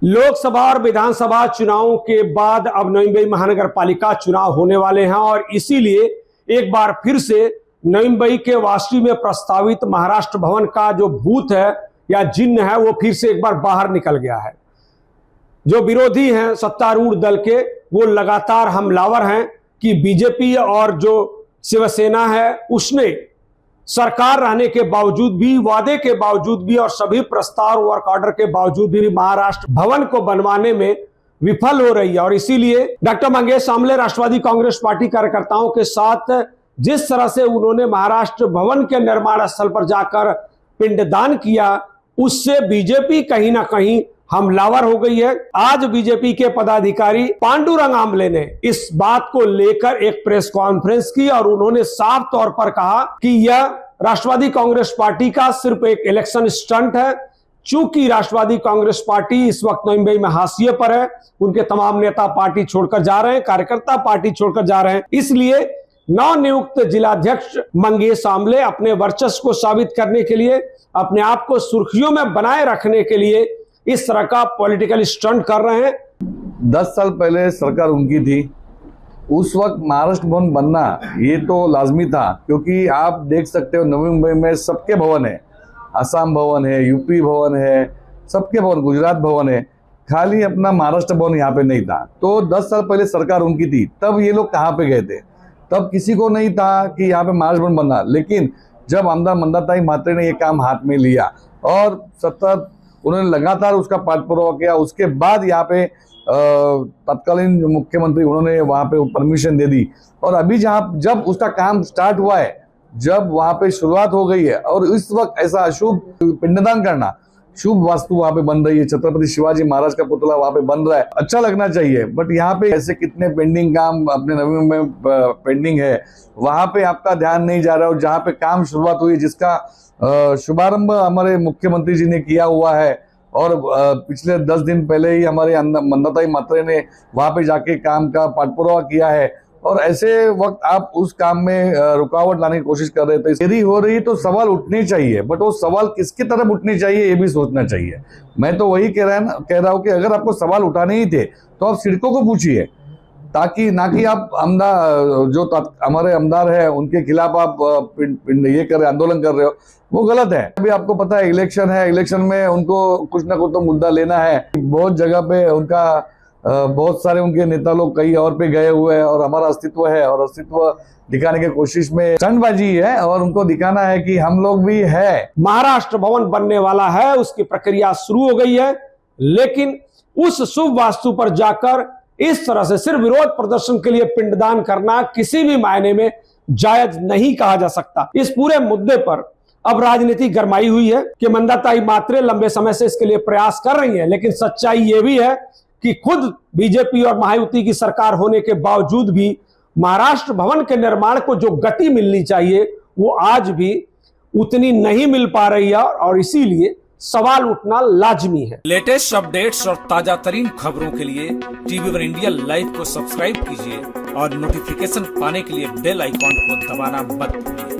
लोकसभा और विधानसभा चुनावों के बाद अब नवी मुंबई महानगर पालिका चुनाव होने वाले हैं और इसीलिए एक बार फिर से नवी मुंबई के वाशी में प्रस्तावित महाराष्ट्र भवन का जो भूत है या जिन्न है वो फिर से एक बार बाहर निकल गया है। जो विरोधी हैं सत्तारूढ़ दल के वो लगातार हमलावर हैं कि बीजेपी और जो शिवसेना है उसने सरकार रहने के बावजूद भी, वादे के बावजूद भी और सभी प्रस्ताव वर्क ऑर्डर के बावजूद भी महाराष्ट्र भवन को बनवाने में विफल हो रही है। और इसीलिए डॉक्टर मंगेश आमले राष्ट्रवादी कांग्रेस पार्टी कार्यकर्ताओं के साथ जिस तरह से उन्होंने महाराष्ट्र भवन के निर्माण स्थल पर जाकर पिंडदान किया, उससे बीजेपी कहीं ना कहीं हमलावर हो गई है। आज बीजेपी के पदाधिकारी पांडुरंग आमले ने इस बात को लेकर एक प्रेस कॉन्फ्रेंस की और उन्होंने साफ तौर पर कहा कि यह राष्ट्रवादी कांग्रेस पार्टी का सिर्फ एक इलेक्शन स्टंट है। चूंकि राष्ट्रवादी कांग्रेस पार्टी इस वक्त नवी मुंबई में हाशिए पर है, उनके तमाम नेता पार्टी छोड़कर जा रहे हैं, कार्यकर्ता पार्टी छोड़कर जा रहे हैं, इसलिए नवनियुक्त जिलाध्यक्ष मंगेश आमले अपने वर्चस्व को साबित करने के लिए, अपने आप को सुर्खियों में बनाए रखने के लिए इस तरह का पॉलिटिकल स्टंट कर रहे हैं। 10 साल पहले सरकार उनकी थी, उस वक्त महाराष्ट्र भवन बनना ये तो लाजमी था, क्योंकि आप देख सकते हो नवी मुंबई में सबके भवन है, असम भवन है, यूपी भवन है, सबके भवन, गुजरात भवन है, खाली अपना महाराष्ट्र भवन यहाँ पे नहीं था। तो 10 साल पहले सरकार उनकी थी, तब ये लोग कहाँ पे गए थे? तब किसी को नहीं था कि यहाँ पे महाराष्ट्र भवन बनना। लेकिन जब आमदार मंदाताई म्हात्रे ने ये काम हाथ में लिया और सतत उन्होंने लगातार उसका पाठपुरावा किया, उसके बाद यहाँ पे तत्कालीन मुख्यमंत्री उन्होंने वहाँ पे परमिशन दे दी। और अभी जब उसका काम स्टार्ट हुआ है, जब वहाँ पे शुरुआत हो गई है और इस वक्त ऐसा अशुभ पिंडदान करना, शुभ वास्तु वहाँ पे बन रही है, छत्रपति शिवाजी महाराज का पुतला वहाँ पे बन रहा है, अच्छा लगना चाहिए। बट यहाँ पे ऐसे कितने पेंडिंग काम अपने नवी मुंबई में पेंडिंग है, वहाँ पे आपका ध्यान नहीं जा रहा है। और जहाँ पे काम शुरुआत हुई, जिसका शुभारंभ हमारे मुख्यमंत्री जी ने किया हुआ है और पिछले 10 दिन पहले ही हमारे मंदाताई म्हात्रे ने वहाँ पे जाके काम का पाठपुरावा किया है, और ऐसे वक्त आप उस काम में रुकावट लाने की कोशिश कर रहे थे। देरी हो रही तो सवाल उठने चाहिए, बट वो सवाल किसकी तरफ उठने चाहिए ये भी सोचना चाहिए। मैं तो वही कह रहा हूँ कि अगर आपको सवाल उठाने ही थे तो आप सिड़कों को पूछिए, ताकि ना कि आप हमारे आमदार है उनके खिलाफ आप ये कर रहे, आंदोलन कर रहे हो, वो गलत है। अभी आपको पता है इलेक्शन है, इलेक्शन में उनको कुछ ना कुछ तो मुद्दा लेना है। बहुत जगह पे उनका बहुत सारे उनके नेता लोग कहीं और पे गए हुए हैं और हमारा अस्तित्व है, और अस्तित्व दिखाने की कोशिश में स्टंटबाजी है और उनको दिखाना है कि हम लोग भी है। महाराष्ट्र भवन बनने वाला है, उसकी प्रक्रिया शुरू हो गई है, लेकिन उस शुभ वास्तु पर जाकर इस तरह से सिर्फ विरोध प्रदर्शन के लिए पिंडदान करना किसी भी मायने में जायज नहीं कहा जा सकता। इस पूरे मुद्दे पर अब राजनीति गरमाई हुई है कि मंदाताई म्हात्रे लंबे समय से इसके लिए प्रयास कर रही है, लेकिन सच्चाई यह भी है कि खुद बीजेपी और महायुति की सरकार होने के बावजूद भी महाराष्ट्र भवन के निर्माण को जो गति मिलनी चाहिए वो आज भी उतनी नहीं मिल पा रही है, और इसीलिए सवाल उठना लाजमी है। लेटेस्ट अपडेट्स और ताजा तरीन खबरों के लिए टीवी1 इंडिया लाइव को सब्सक्राइब कीजिए और नोटिफिकेशन पाने के लिए बेल आइकॉन को दबाना मत भूलिए।